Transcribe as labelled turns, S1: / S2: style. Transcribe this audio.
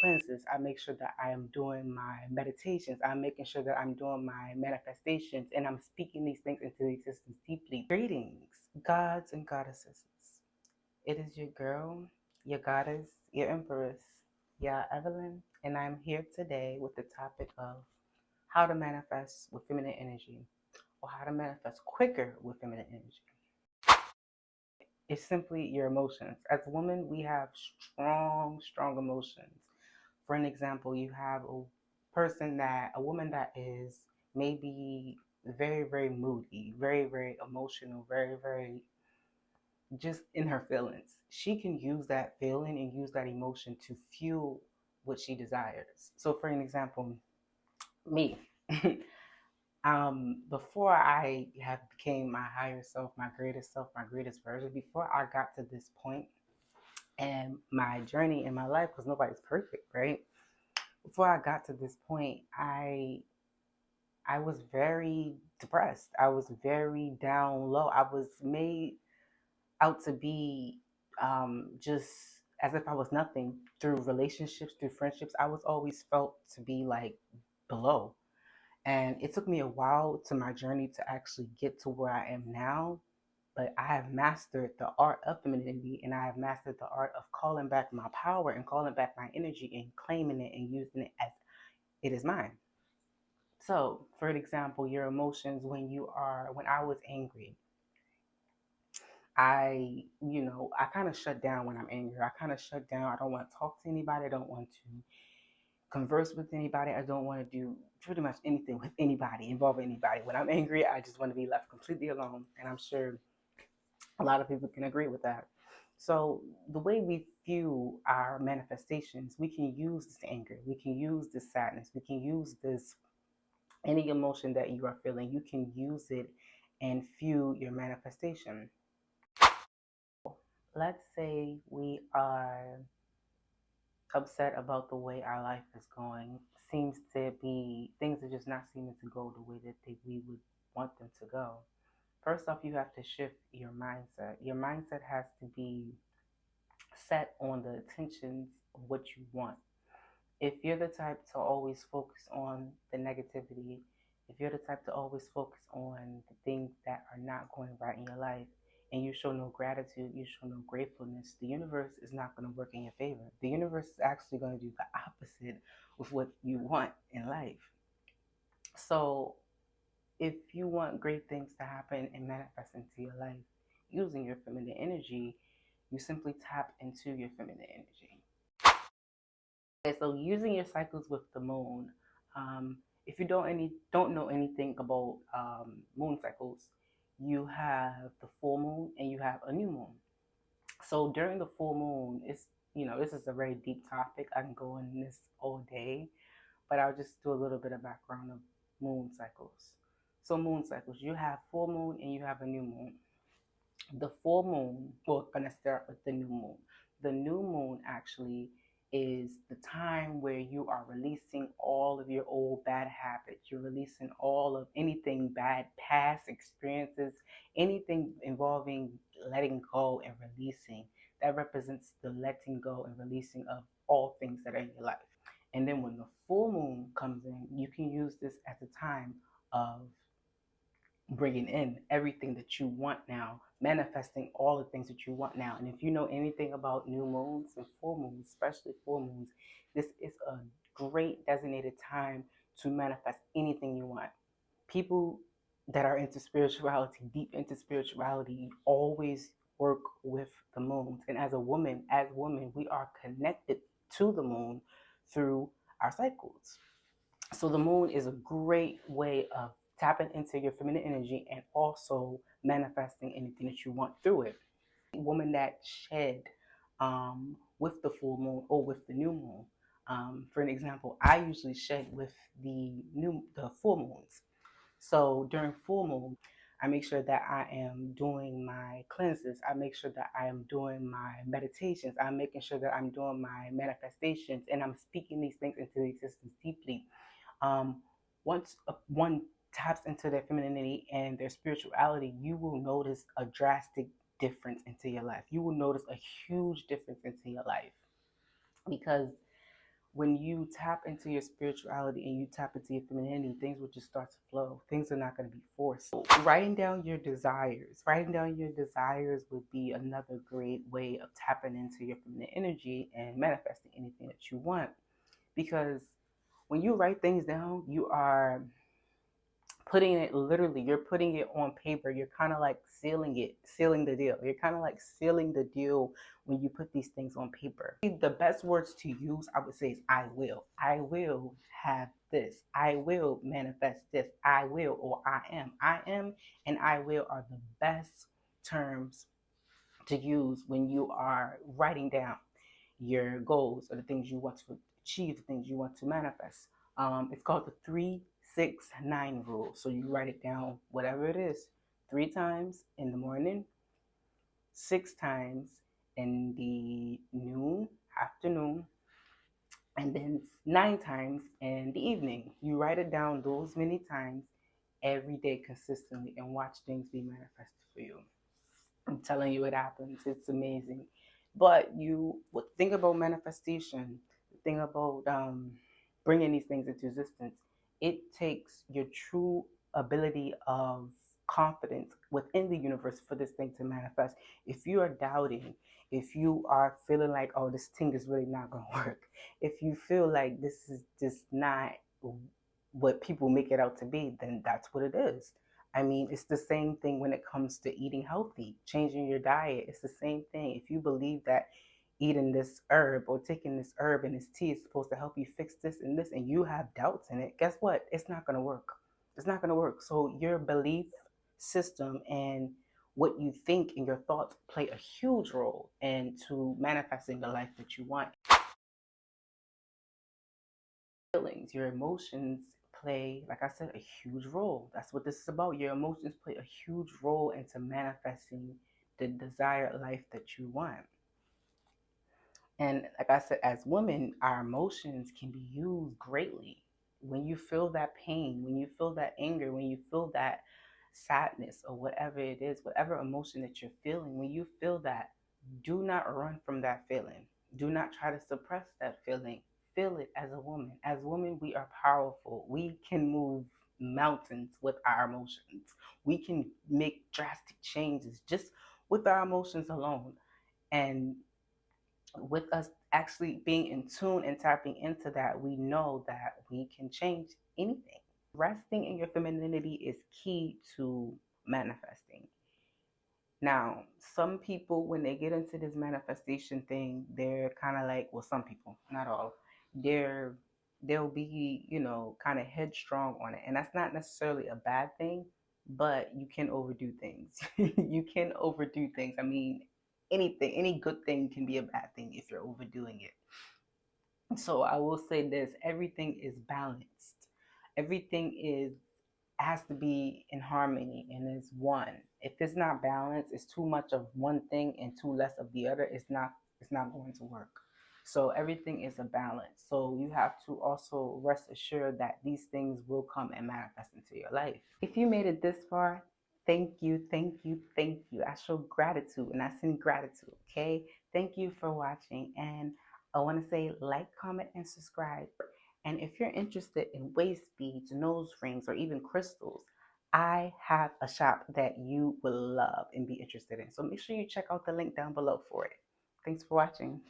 S1: cleanses. I make sure that I am doing my meditations. I'm making sure that I'm doing my manifestations, and I'm speaking these things into existence deeply. Greetings, gods and goddesses. It is your girl, your goddess, your empress, yeah, Evelyn, and I'm here today with the topic of how to manifest with feminine energy, or how to manifest quicker with feminine energy. It's simply your emotions. As women, we have strong emotions. For an example, you have a woman that is maybe very moody, very emotional, very just in her feelings. She can use that feeling and use that emotion to fuel what she desires. So, for an example, me. Before I have became my higher self, my greatest version, before I got to this point and my journey in my life, because nobody's perfect, right? Before I got to this point, I was very depressed. I was very down low. I was made out to be just as if I was nothing through relationships, through friendships. I was always felt to be like below. And it took me a while to my journey to actually get to where I am now. But I have mastered the art of femininity, and I have mastered the art of calling back my power and calling back my energy and claiming it and using it as it is mine. So, for an example, your emotions when I was angry, I kind of shut down when I'm angry. I kind of shut down. I don't want to talk to anybody. I don't want to converse with anybody. I don't want to do pretty much anything with anybody, involve anybody. When I'm angry, I just want to be left completely alone. And I'm sure a lot of people can agree with that. So the way we fuel our manifestations, we can use this anger, we can use this sadness, we can use this any emotion that you are feeling, you can use it and fuel your manifestation. Let's say we are upset about the way our life is going. Seems to be things are just not seeming to go the way that we would want them to go. First off, you have to shift your mindset. Your mindset has to be set on the intentions of what you want. If you're the type to always focus on the negativity, if you're the type to always focus on the things that are not going right in your life, and you show no gratitude, you show no gratefulness, the universe is not going to work in your favor. The universe is actually going to do the opposite with what you want in life. So, if you want great things to happen and manifest into your life using your feminine energy, you simply tap into your feminine energy. Okay, so using your cycles with the moon, if you don't know anything about moon cycles, you have the full moon and you have a new moon. So during the full moon, this is a very deep topic. I can go in this all day, but I'll just do a little bit of background of moon cycles. So moon cycles, you have full moon and you have a new moon. The full moon, we're gonna start with the new moon. The new moon actually is the time where you are releasing all of your old bad habits. You're releasing all of anything bad, past experiences, anything involving letting go and releasing. That represents the letting go and releasing of all things that are in your life. And then when the full moon comes in, you can use this as a time of bringing in everything that you want now, manifesting all the things that you want now. And if you know anything about new moons and full moons, especially full moons, this is a great designated time to manifest anything you want. People that are into spirituality, deep into spirituality, always work with the moons. And as women, we are connected to the moon through our cycles. So the moon is a great way of tapping into your feminine energy and also manifesting anything that you want through it. Woman that shed with the full moon or with the new moon. For an example, I usually shed with the full moons. So during full moon, I make sure that I am doing my cleanses. I make sure that I am doing my meditations. I'm making sure that I'm doing my manifestations and I'm speaking these things into existence deeply. um, Once one taps into their femininity and their spirituality, you will notice a drastic difference into your life. You will notice a huge difference into your life because when you tap into your spirituality and you tap into your femininity, things will just start to flow. Things are not going to be forced. So writing down your desires would be another great way of tapping into your feminine energy and manifesting anything that you want. Because when you write things down, you are putting it, literally, you're putting it on paper. You're kind of like sealing the deal. You're kind of like sealing the deal when you put these things on paper. The best words to use, I would say, is I will have this, I will manifest this, I will, or I am and I will are the best terms to use when you are writing down your goals or the things you want to achieve, the things you want to manifest. It's called the 3-6-9 rule. So you write it down, whatever it is, 3 times in the morning, 6 times in the afternoon, and then 9 times in the evening. You write it down those many times every day consistently and watch things be manifested for you. I'm telling you, it happens. It's amazing. But you would think about manifestation, the thing about bringing these things into existence. It takes your true ability of confidence within the universe for this thing to manifest. If you are doubting, if you are feeling like, oh, this thing is really not going to work, if you feel like this is just not what people make it out to be, then that's what it is. I mean, it's the same thing when it comes to eating healthy, changing your diet. It's the same thing. If you believe that eating this herb or taking this herb and this tea is supposed to help you fix this and this, and you have doubts in it, guess what? It's not going to work. It's not going to work. So your belief system and what you think and your thoughts play a huge role into manifesting the life that you want. Feelings, your emotions play, like I said, a huge role. That's what this is about. Your emotions play a huge role into manifesting the desired life that you want. And like I said, as women, our emotions can be used greatly. When you feel that pain, when you feel that anger, when you feel that sadness or whatever it is, whatever emotion that you're feeling, when you feel that, do not run from that feeling. Do not try to suppress that feeling. Feel it as a woman. As women, we are powerful. We can move mountains with our emotions. We can make drastic changes just with our emotions alone. And with us actually being in tune and tapping into that, we know that we can change anything. Resting in your femininity is key to manifesting. Now, some people, when they get into this manifestation thing, they're kind of like, well, some people, not all, they'll be, kind of headstrong on it. And that's not necessarily a bad thing, but you can overdo things. You can overdo things. I mean, anything, any good thing can be a bad thing if you're overdoing it. So I will say this, everything is balanced. Everything is has to be in harmony and is one. If it's not balanced, it's too much of one thing and too less of the other, it's not going to work. So everything is a balance. So you have to also rest assured that these things will come and manifest into your life. If you made it this far, thank you, thank you, thank you. I show gratitude and I send gratitude, okay? Thank you for watching. And I want to say like, comment, and subscribe. And if you're interested in waist beads, nose rings, or even crystals, I have a shop that you will love and be interested in. So make sure you check out the link down below for it. Thanks for watching.